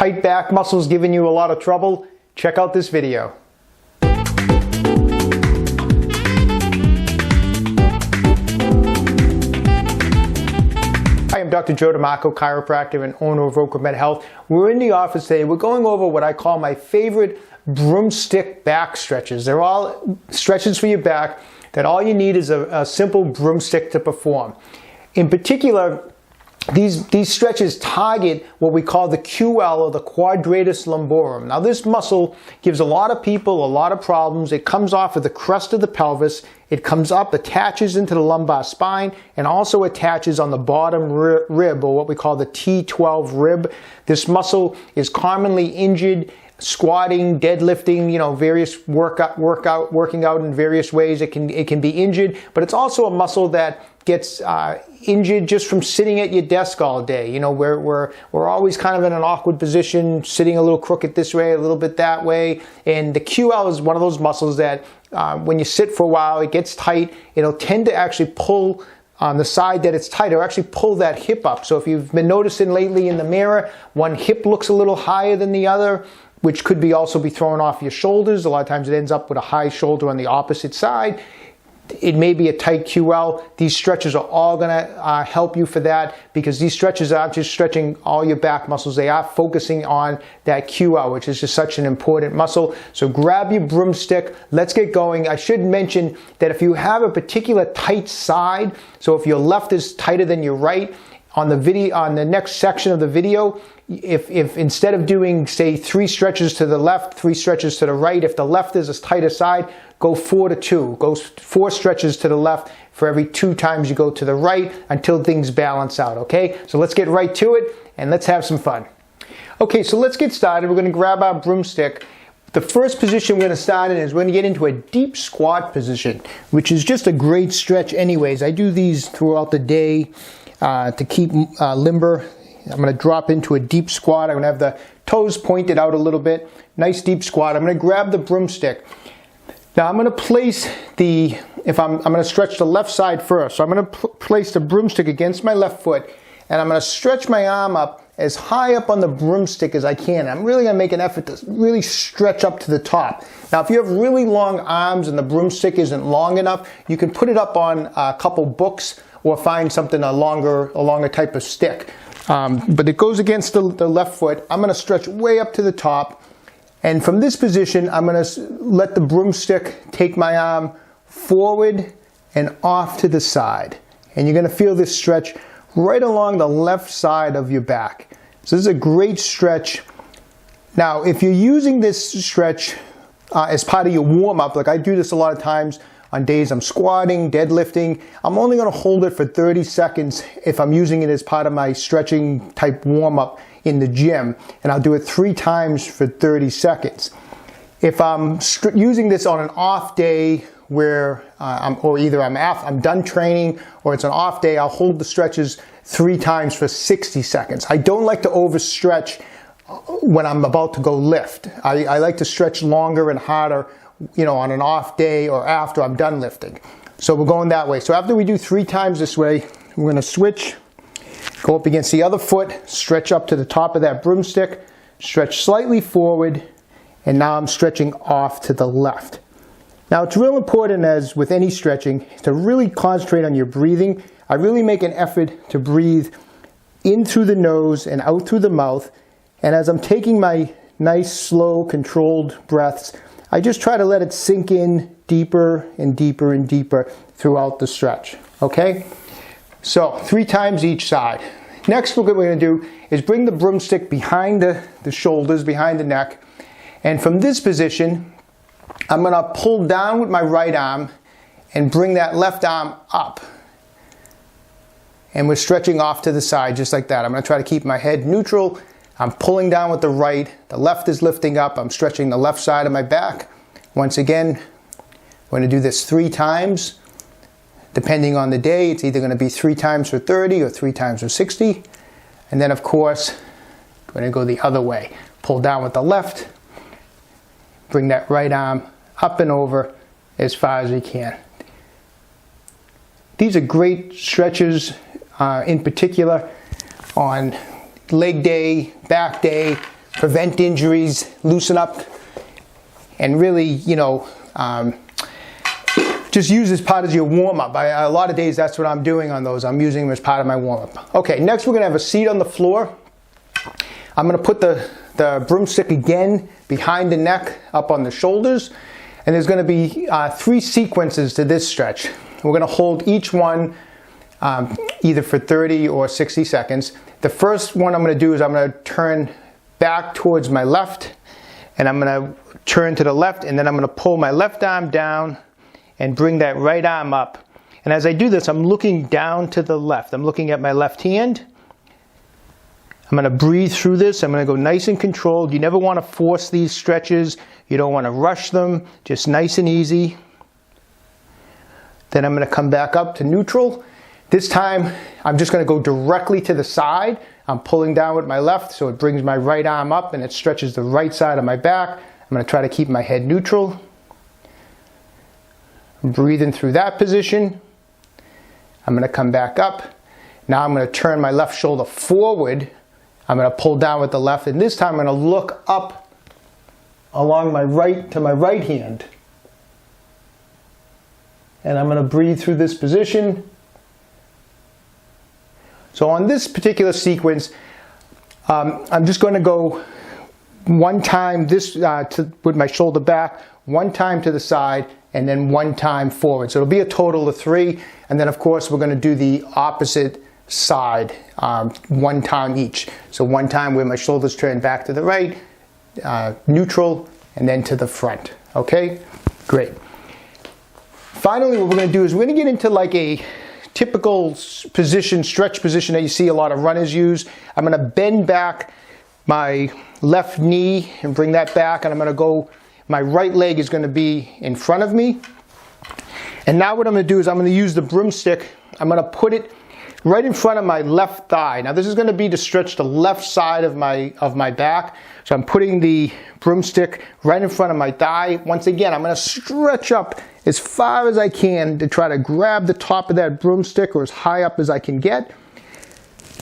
tight back muscles giving you a lot of trouble? Check out this video. Hi, I'm Dr. Joe DeMarco, chiropractor and owner of OcraMed Health. We're in the office today. We're going over what I call my favorite broomstick back stretches. They're all stretches for your back that all you need is a simple broomstick to perform. In particular, these stretches target what we call the QL, or the quadratus lumborum. Now this muscle gives a lot of people a lot of problems. It comes off of the crest of the pelvis. It comes up, attaches into the lumbar spine, and also attaches on the bottom rib, or what we call the T12 rib. This muscle is commonly injured squatting, deadlifting, various working out in various ways. It can be injured, but it's also a muscle that gets injured just from sitting at your desk all day. We're always kind of in an awkward position, sitting a little crooked this way, a little bit that way. And the QL is one of those muscles that when you sit for a while, it gets tight. It'll tend to actually pull on the side that it's tight, or actually pull that hip up. So if you've been noticing lately in the mirror, one hip looks a little higher than the other, which could also be thrown off your shoulders. A lot of times it ends up with a high shoulder on the opposite side. It may be a tight QL. These stretches are all gonna help you for that, because these stretches aren't just stretching all your back muscles. They are focusing on that QL, which is just such an important muscle. So grab your broomstick. Let's get going. I should mention that if you have a particular tight side, so if your left is tighter than your right, on the next section of the video, if instead of doing, say, 3 stretches to the left, 3 stretches to the right, if the left is as tight a side, go 4 to 2. Go 4 stretches to the left for every 2 times you go to the right until things balance out, okay? So let's get right to it and let's have some fun. Okay, so let's get started. We're gonna grab our broomstick. The first position we're gonna start in is we're gonna get into a deep squat position, which is just a great stretch anyways. I do these throughout the day to keep limber. I'm going to drop into a deep squat. I'm going to have the toes pointed out a little bit. Nice deep squat. I'm going to grab the broomstick. Now I'm going to place I'm going to stretch the left side first. So I'm going to place the broomstick against my left foot, and I'm going to stretch my arm up as high up on the broomstick as I can. I'm really going to make an effort to really stretch up to the top. Now if you have really long arms and the broomstick isn't long enough, you can put it up on a couple books or find something a longer type of stick. But it goes against the left foot. I'm going to stretch way up to the top, and from this position I'm going to let the broomstick take my arm forward and off to the side, and you're going to feel this stretch right along the left side of your back. So this is a great stretch. Now if you're using this stretch as part of your warm-up, like I do this a lot of times on days I'm squatting, deadlifting, I'm only going to hold it for 30 seconds if I'm using it as part of my stretching type warm-up in the gym, and I'll do it 3 times for 30 seconds. If I'm using this on an off day where I'm done training or it's an off day, I'll hold the stretches 3 times for 60 seconds. I don't like to overstretch when I'm about to go lift. I like to stretch longer and harder on an off day or after I'm done lifting. So we're going that way. So after we do 3 times this way, we're going to switch, go up against the other foot, stretch up to the top of that broomstick, stretch slightly forward, and now I'm stretching off to the left. Now it's real important, as with any stretching, to really concentrate on your breathing. I really make an effort to breathe in through the nose and out through the mouth, and as I'm taking my nice, slow, controlled breaths, I just try to let it sink in deeper and deeper and deeper throughout the stretch, okay? So 3 times each side. Next, what we're going to do is bring the broomstick behind the shoulders, behind the neck, and from this position, I'm going to pull down with my right arm and bring that left arm up. And we're stretching off to the side just like that. I'm going to try to keep my head neutral. I'm pulling down with the right, the left is lifting up, I'm stretching the left side of my back. Once again, we're going to do this 3 times. Depending on the day, it's either going to be 3 times for 30 or 3 times for 60. And then of course, we're going to go the other way. Pull down with the left, bring that right arm up and over as far as you can. These are great stretches in particular on leg day, back day, prevent injuries, loosen up, and really, you know, just use this part as your warm-up. A lot of days that's what I'm doing on those. I'm using them as part of my warm-up. Okay, next we're going to have a seat on the floor. I'm going to put the broomstick again behind the neck, up on the shoulders. And there's going to be 3 sequences to this stretch. We're going to hold each one either for 30 or 60 seconds. The first one I'm going to do is I'm going to turn back towards my left. And I'm going to turn to the left, and then I'm going to pull my left arm down and bring that right arm up. And as I do this, I'm looking down to the left. I'm looking at my left hand. I'm going to breathe through this. I'm going to go nice and controlled. You never want to force these stretches. You don't want to rush them. Just nice and easy. Then I'm going to come back up to neutral. This time, I'm just going to go directly to the side. I'm pulling down with my left, so it brings my right arm up and it stretches the right side of my back. I'm going to try to keep my head neutral. I'm breathing through that position. I'm going to come back up. Now I'm going to turn my left shoulder forward. I'm going to pull down with the left, and this time I'm going to look up along my right to my right hand. And I'm going to breathe through this position. So on this particular sequence, I'm just going to go one time with my shoulder back, one time to the side, and then one time forward. So it'll be a total of 3. And then of course we're going to do the opposite side, one time each. So one time where my shoulders turn back to the right, neutral, and then to the front. Okay, great. Finally, what we're going to do is we're going to get into like a typical position, stretch position that you see a lot of runners use. I'm going to bend back my left knee and bring that back, and I'm going to go, my right leg is going to be in front of me. And now what I'm going to do is I'm going to use the broomstick. I'm going to put it right in front of my left thigh. Now this is going to be to stretch the left side of my back. So I'm putting the broomstick right in front of my thigh. Once again, I'm going to stretch up as far as I can to try to grab the top of that broomstick, or as high up as I can get.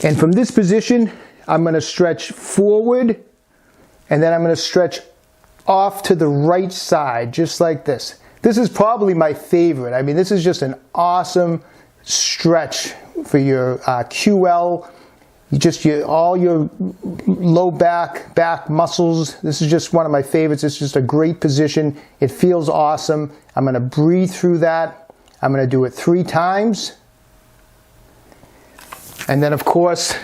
And from this position, I'm going to stretch forward, and then I'm going to stretch off to the right side, just like this. This is probably my favorite. I mean, this is just an awesome stretch for your QL, all your low back muscles. This is just one of my favorites. It's just a great position. It feels awesome. I'm going to breathe through that. I'm going to do it 3 times. And then of course,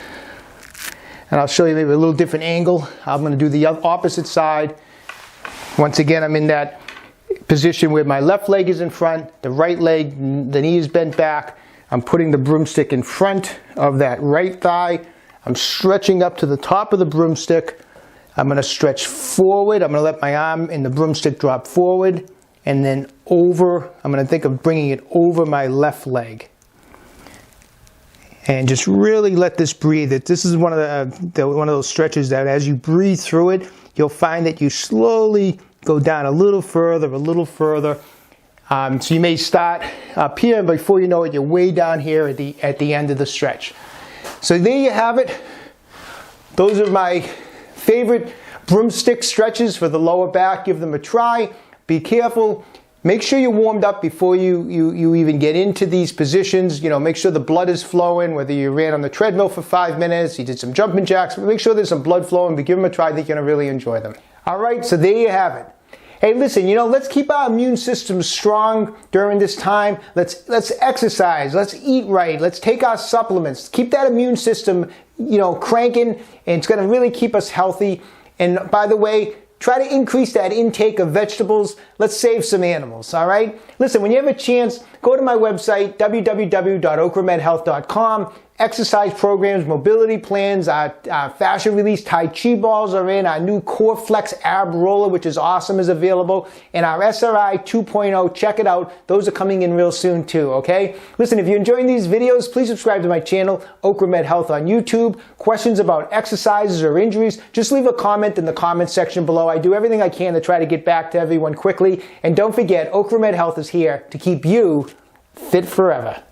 and I'll show you maybe a little different angle, I'm going to do the opposite side. Once again, I'm in that position where my left leg is in front, the right leg, the knee is bent back. I'm putting the broomstick in front of that right thigh. I'm stretching up to the top of the broomstick. I'm going to stretch forward. I'm going to let my arm and the broomstick drop forward, and then over. I'm going to think of bringing it over my left leg. And just really let this breathe. This is one of those stretches that as you breathe through it, you'll find that you slowly go down a little further. So you may start up here, and before you know it, you're way down here at the end of the stretch. So there you have it. Those are my favorite broomstick stretches for the lower back. Give them a try. Be careful. Make sure you're warmed up before you even get into these positions. You know, make sure the blood is flowing, whether you ran on the treadmill for 5 minutes, you did some jumping jacks, make sure there's some blood flowing, but give them a try. I think you're going to really enjoy them. All right, so there you have it. Hey, listen, let's keep our immune system strong during this time. Let's exercise. Let's eat right. Let's take our supplements. Keep that immune system, cranking, and it's going to really keep us healthy. And by the way, try to increase that intake of vegetables. Let's save some animals, all right? Listen, when you have a chance, go to my website, www.OcraMedHealth.com. Exercise programs, mobility plans, our fascia release Tai Chi balls are in, our new Core Flex ab roller, which is awesome, is available, and our SRI 2.0, check it out. Those are coming in real soon too, okay? Listen, if you're enjoying these videos, please subscribe to my channel, OcraMed Health on YouTube. Questions about exercises or injuries, just leave a comment in the comment section below. I do everything I can to try to get back to everyone quickly. And don't forget, OcraMed Health is here to keep you fit forever.